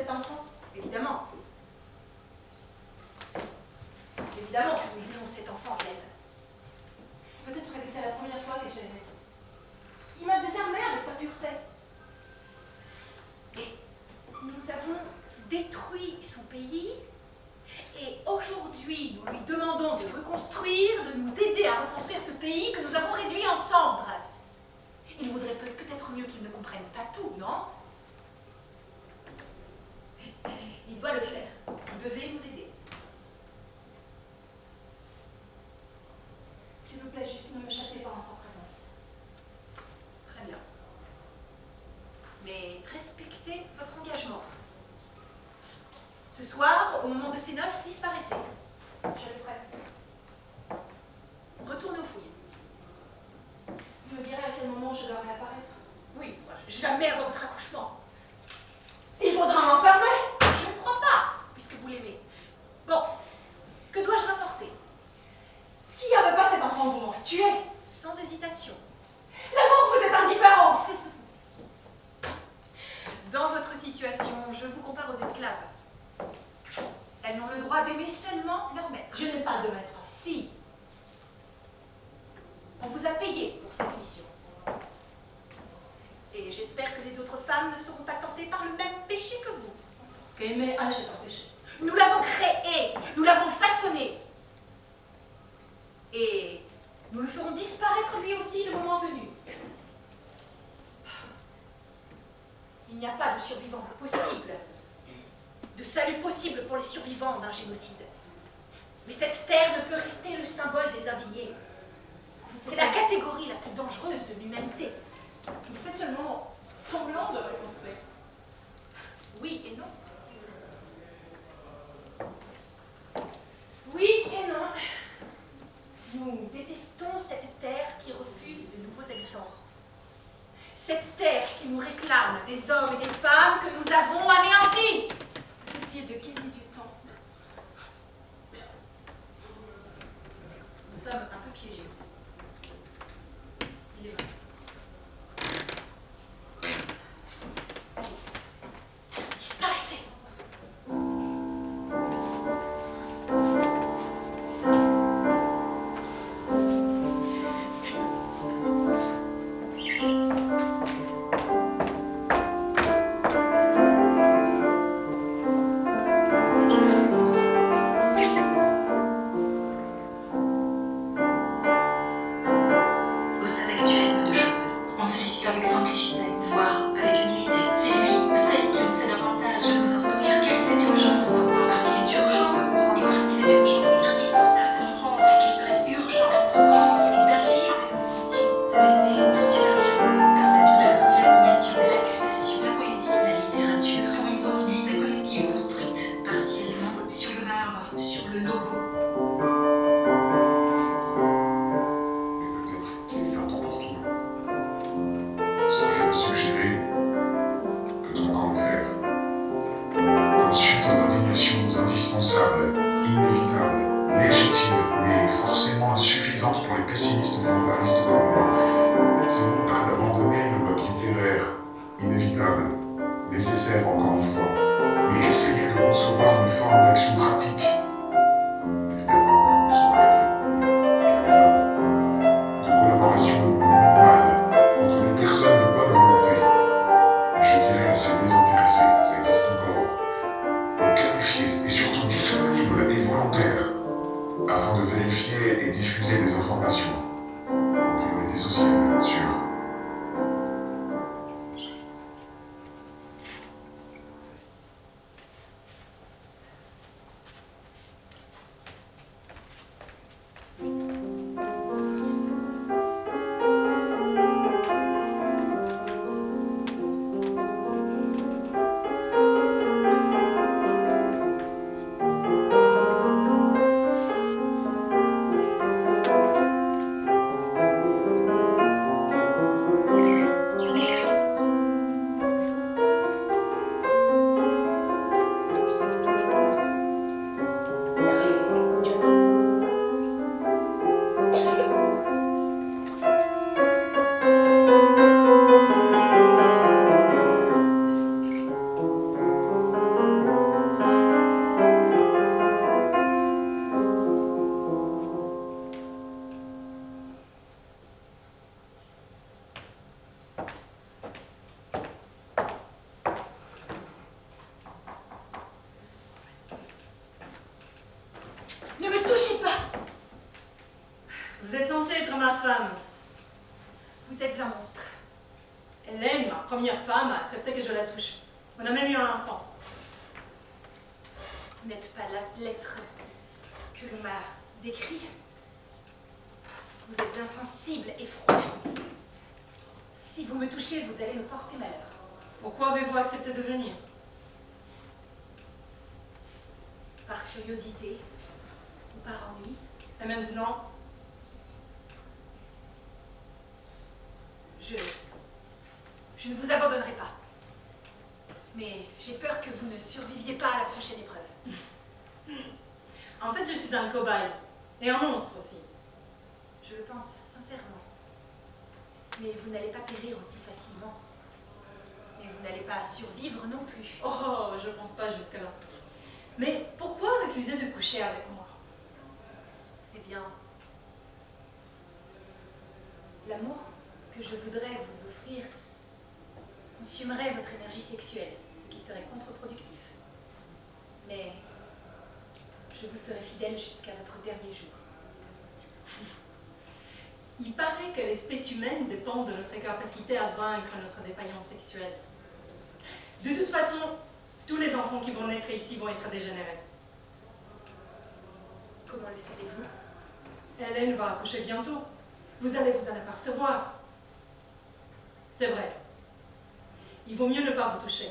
cet enfant? Évidemment. Évidemment que nous voulons cet enfant, Hélène. Peut-être que c'est la première fois que je l'ai vu. Il m'a désarmé avec sa pureté. Et nous avons détruit son pays. Et aujourd'hui, nous lui demandons de reconstruire, de nous aider à reconstruire ce pays que nous avons réduit en cendres. Il vaudrait peut-être mieux qu'il ne comprenne pas tout, non? Il doit le faire. Vous devez nous aider. S'il vous plaît, juste ne me châtez pas en sa présence. Très bien. Mais respectez votre engagement. Ce soir, au moment de ces noces, disparaissez. Je le ferai. Retournez aux fouilles. Vous me direz à quel moment je dois réapparaître? Oui, jamais avant votre accouchement. Il faudra m'enfermer? Je ne crois pas, puisque vous l'aimez. Bon, que dois-je rapporter? S'il n'y avait pas cet enfant, vous m'aurez tué. Sans hésitation. L'amour, vous êtes indifférent. Dans votre situation, je vous compare aux esclaves. Elles n'ont le droit d'aimer seulement leur maître. Je n'ai pas de maître. Si. On vous a payé pour cette mission. Et j'espère que les autres femmes ne seront pas tentées par le même péché que vous. Parce qu'aimer achète un péché. Nous l'avons créé, nous l'avons façonné. Et nous le ferons disparaître lui aussi le moment venu. Il n'y a pas de survivant possible, de salut possible pour les survivants d'un génocide. Mais cette terre ne peut rester le symbole des indignés. C'est la catégorie la plus dangereuse de l'humanité. Vous faites seulement semblant de reconstruire. Oui et non. Oui et non. Nous détestons cette terre qui refuse de nouveaux habitants. Cette terre qui nous réclame des hommes et des femmes que nous avons anéantis. Vous essayez de gagner du temps. Nous sommes un peu piégés. Il est vrai. Disparaissez. femme. Vous êtes un monstre. Hélène, ma première femme, a accepté que je la touche. On a même eu un enfant. Vous n'êtes pas l'être que l'on m'a décrit. Vous êtes insensible et froid. Si vous me touchez, vous allez me porter malheur. Pourquoi avez-vous accepté de venir? Par curiosité ou par ennui? Et maintenant? Je ne vous abandonnerai pas. Mais j'ai peur que vous ne surviviez pas à la prochaine épreuve. En fait, je suis un cobaye. Et un monstre aussi. Je le pense, sincèrement. Mais vous n'allez pas périr aussi facilement. Mais vous n'allez pas survivre non plus. Oh, je pense pas jusque-là. Mais pourquoi refuser de coucher avec moi? Eh bien, l'amour que je voudrais vous offrir consumerait votre énergie sexuelle, ce qui serait contre-productif. Mais je vous serai fidèle jusqu'à votre dernier jour. Il paraît que l'espèce humaine dépend de notre capacité à vaincre notre défaillance sexuelle. De toute façon, tous les enfants qui vont naître ici vont être dégénérés. Comment le savez-vous? Hélène va accoucher bientôt. Vous allez vous en apercevoir. C'est vrai. Il vaut mieux ne pas vous toucher.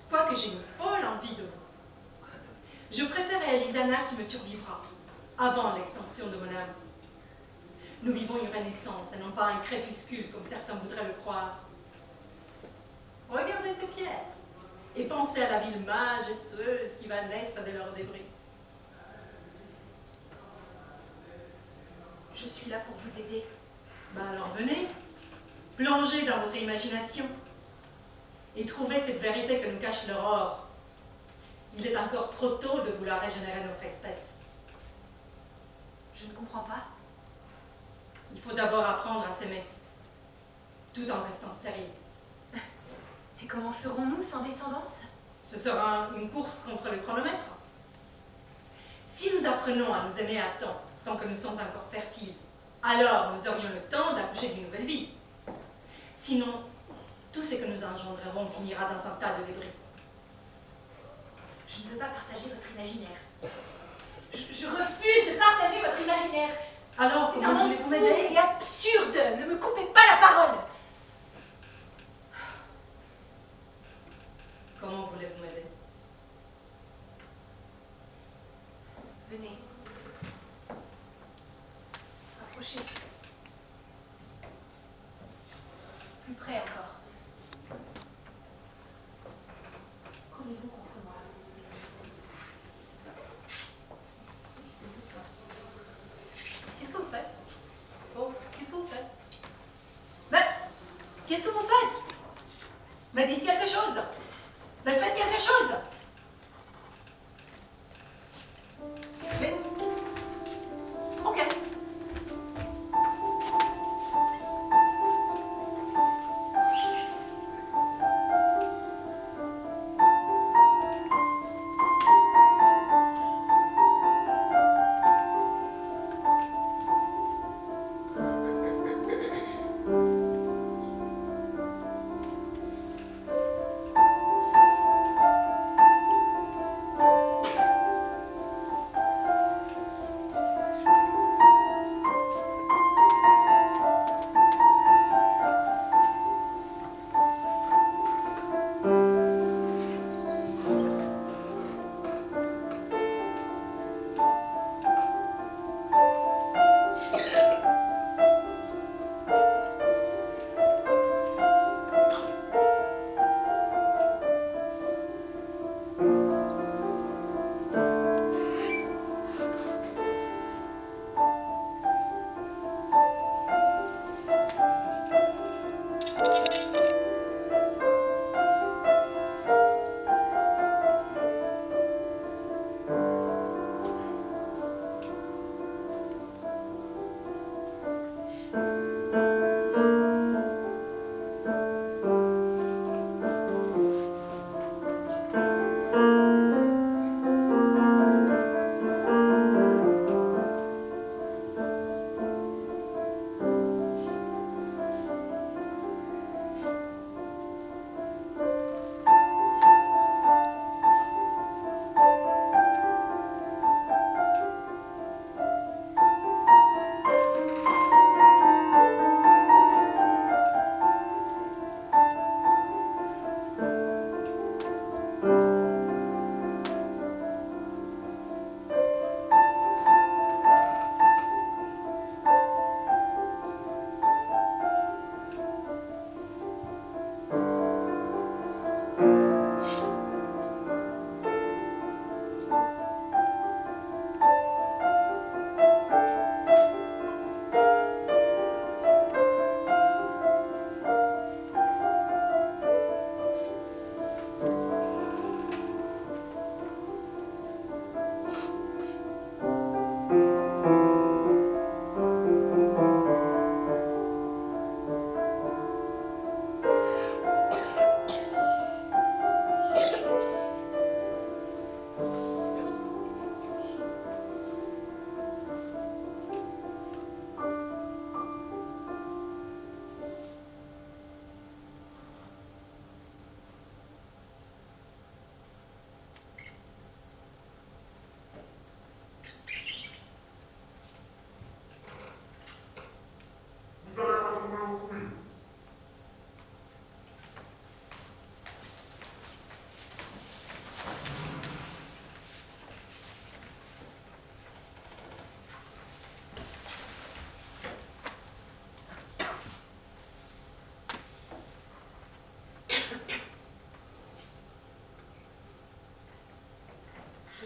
Quoique j'ai une folle envie de vous. Je préfère Elisana qui me survivra, avant l'extinction de mon âme. Nous vivons une renaissance et non pas un crépuscule comme certains voudraient le croire. Regardez ces pierres et pensez à la ville majestueuse qui va naître de leurs débris. Je suis là pour vous aider. Ben alors venez, plongez dans votre imagination et trouvez cette vérité que nous cache l'aurore. Il est encore trop tôt de vouloir régénérer notre espèce. Je ne comprends pas. Il faut d'abord apprendre à s'aimer, tout en restant stérile. Et comment ferons-nous sans descendance? Ce sera une course contre le chronomètre. Si nous apprenons à nous aimer à temps, tant que nous sommes encore fertiles, alors nous aurions le temps d'accoucher d'une nouvelle vie. Sinon, tout ce que nous engendrerons finira dans un tas de débris. Je ne veux pas partager votre imaginaire. Je refuse de partager votre imaginaire. Alors, c'est un monde vous fou m'aider? et absurde. Ne me coupez pas la parole. Comment voulez-vous m'aider? Venez. Approchez. Plus près encore. Collez-vous contre moi. Qu'est-ce que vous faites? Oh, qu'est-ce que vous faites? Mais, qu'est-ce que vous faites? Mais dites quelque chose! Mais faites quelque chose! Mais... Ok.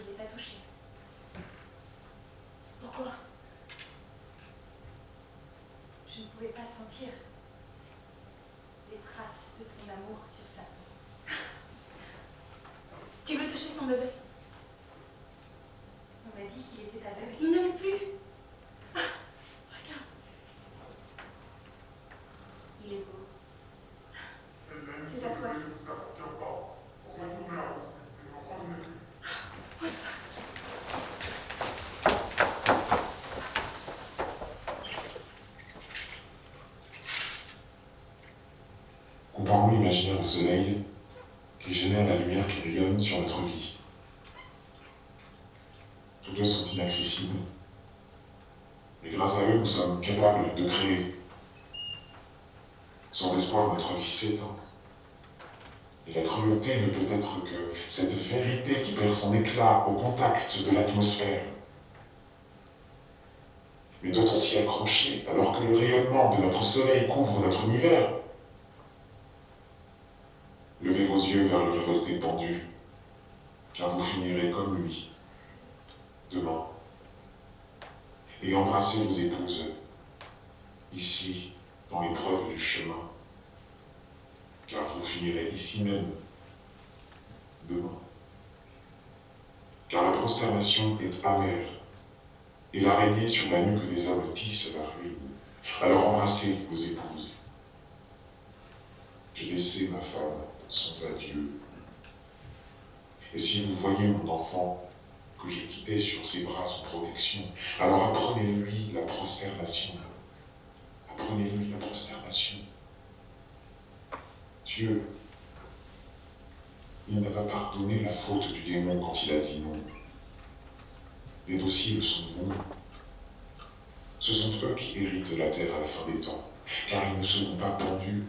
l'ai pas touché. Pourquoi? Je ne pouvais pas sentir les traces de ton amour sur sa peau. Tu veux toucher son bébé? On m'a dit qu'il était aveugle. Il ne l'est plus. Ah, regarde. Il est beau. C'est à toi. Comparons l'imaginaire au soleil qui génère la lumière qui rayonne sur notre vie. Tous deux sont inaccessibles, mais grâce à eux, nous sommes capables de créer. Sans espoir, notre vie s'éteint. Et la cruauté ne peut être que cette vérité qui perd son éclat au contact de l'atmosphère. Mais doit-on s'y accrocher alors que le rayonnement de notre soleil couvre notre univers? Levez vos yeux vers le révolté pendu, car vous finirez comme lui, demain. Et embrassez vos épouses, ici, dans l'épreuve du chemin, car vous finirez ici même, demain. Car la consternation est amère, et l'araignée sur la nuque des hommes tisse la ruine. Alors embrassez vos épouses. J'ai laissé ma femme sans adieu. Et si vous voyez mon enfant que j'ai quitté sur ses bras sans protection, alors apprenez-lui la prosternation. Apprenez-lui la prosternation. Dieu, il n'a pas pardonné la faute du démon quand il a dit non. Les dossiers sont bons. Ce sont eux qui héritent la terre à la fin des temps, car ils ne seront pas pendus.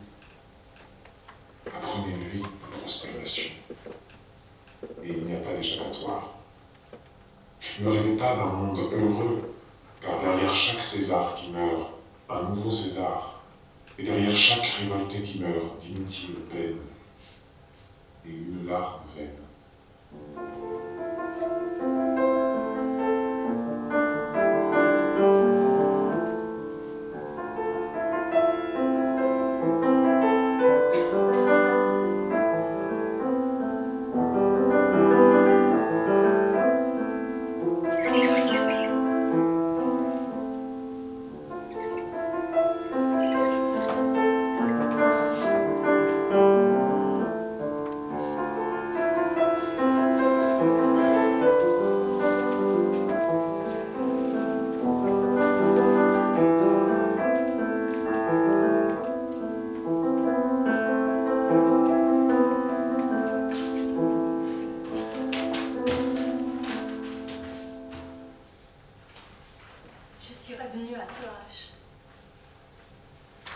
Apprenez-lui la prosternation. Et il n'y a pas d'échappatoire. Ne rêvez pas d'un monde heureux, car derrière chaque César qui meurt, un nouveau César, et derrière chaque révolté qui meurt d'inutiles peines, et une larme vaine.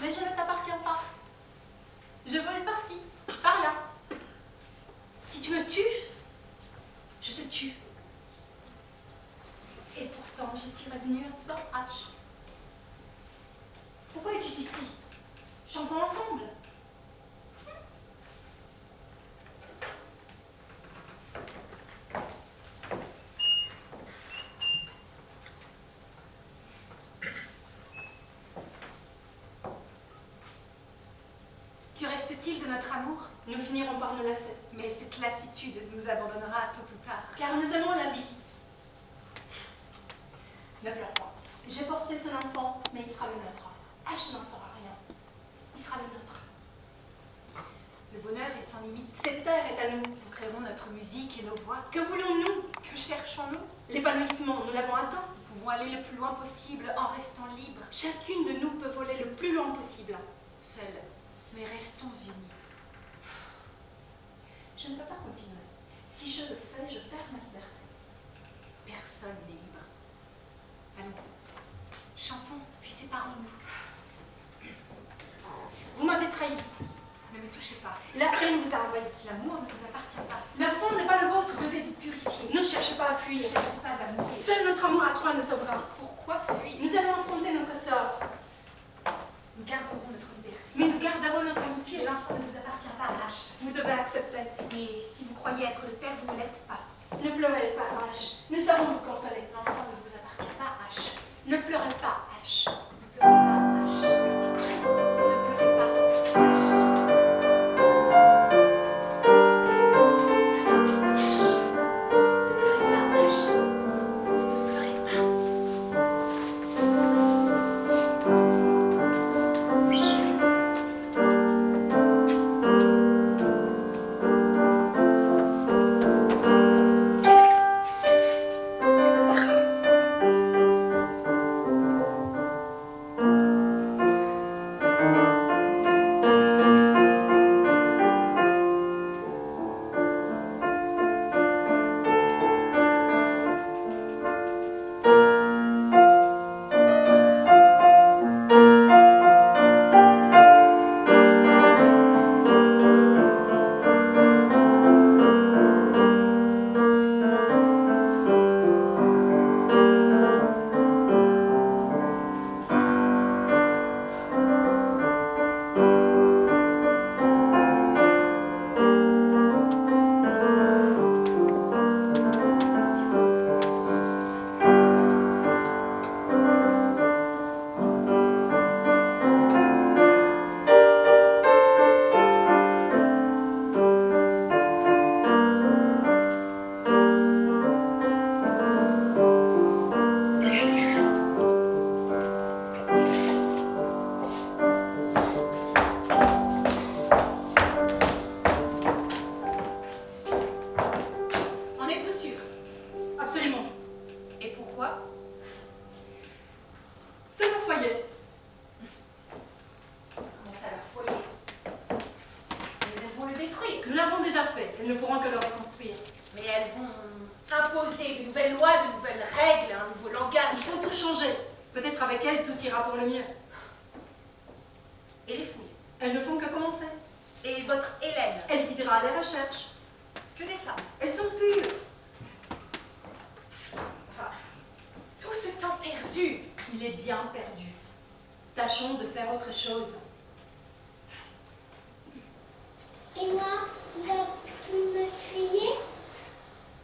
Mais je ne t'appartiens pas. Je vole par-ci, par-là. Si tu me tues, je te tue. Et pourtant, je suis revenue à toi, H. Pourquoi es-tu si triste? Chantons ensemble. Que reste-t-il de notre amour? Nous finirons par nous lasser. Mais cette lassitude nous abandonnera tôt ou tard. Car nous aimons la vie. Ne pleure pas. J'ai porté son enfant, mais il sera le nôtre. H n'en saura rien. Il sera le nôtre. Le bonheur est sans limite. Cette terre est à nous. Nous créerons notre musique et nos voix. Que voulons-nous? Que cherchons-nous? L'épanouissement, nous l'avons atteint. Nous pouvons aller le plus loin possible en restant libres. Chacune de nous peut voler le plus loin possible. Seuls, mais restons unis. Je ne peux pas continuer. Si je le fais, je perds ma liberté. Personne n'est libre. Allons, chantons, puis séparons-nous. Vous m'avez trahi. Ne me touchez pas. La haine vous a envahi. L'amour ne vous appartient pas. L'enfant n'est pas le vôtre. Vous devez vous purifier. Ne cherchez pas à Ne fuir. cherchez pas à mourir. Seul notre amour à trois nous sauvera. Pourquoi fuir? Nous allons affronter notre sort. Nous garderons notre liberté. Mais nous garderons notre Mais amitié. l'enfant ne vous appartient pas, H. Vous devez accepter. Mais si vous croyez être le père, vous ne l'êtes pas. Ne pleurez pas, H. Nous savons vous consoler. L'enfant ne vous appartient pas, H. Ne pleurez pas, H. Ne pleurez pas, H. Ne pleurez pas, H. En êtes-vous sûr? Absolument. Et pourquoi? C'est leur foyer. Comment ça, leur foyer? Mais elles vont le détruire. Nous l'avons déjà fait. Elles ne pourront que le reconstruire. Mais elles vont imposer de nouvelles lois, de nouvelles règles, un nouveau langage. Il faut tout changer. Peut-être avec elles, tout ira pour le mieux. Et les fouilles. Elles ne font que commencer. Et votre Hélène. Elle guidera les recherches. Que des femmes. Elles sont pures. Enfin, tout ce temps perdu. Il est bien perdu. Tâchons de faire autre chose.